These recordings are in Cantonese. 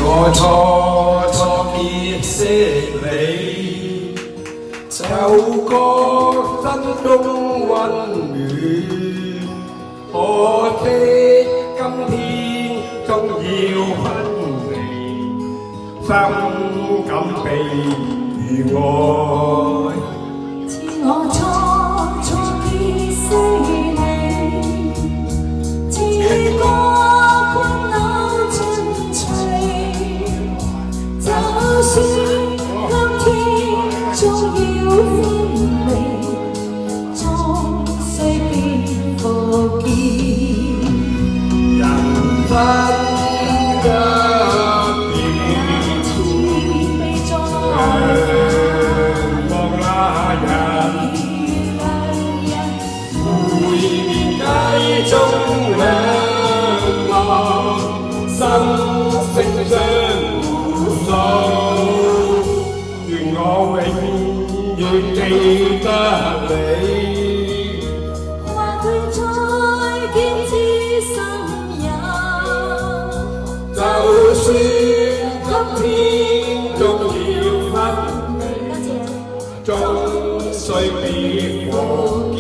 我錯別識你，就覺得冬溫暖。可惜今天終要分離，心感被如愛。是我錯別識你，似歌困扭盡情。就算今天終要分離，終須必復見。人生中兩岸，心聲相互訴，願我永遠記得你。話句再見知心有，就算今天終要分離，終須必復見。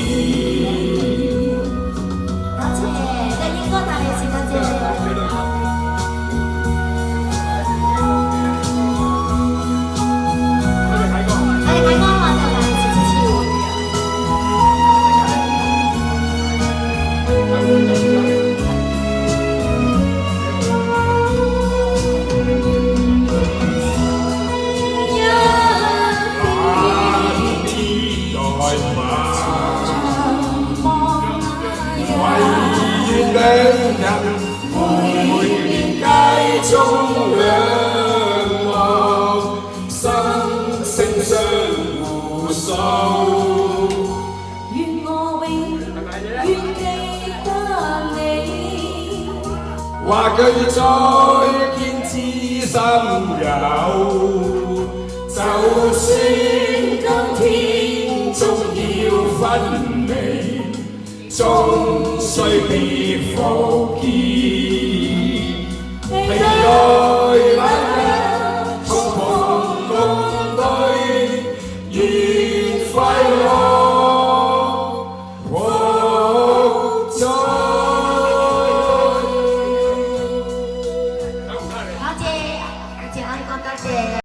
兩人每年街中兩岸，心聲相互訴。願我永遠記得你。話句再見知心有，就算今天終要分離，終須必復見。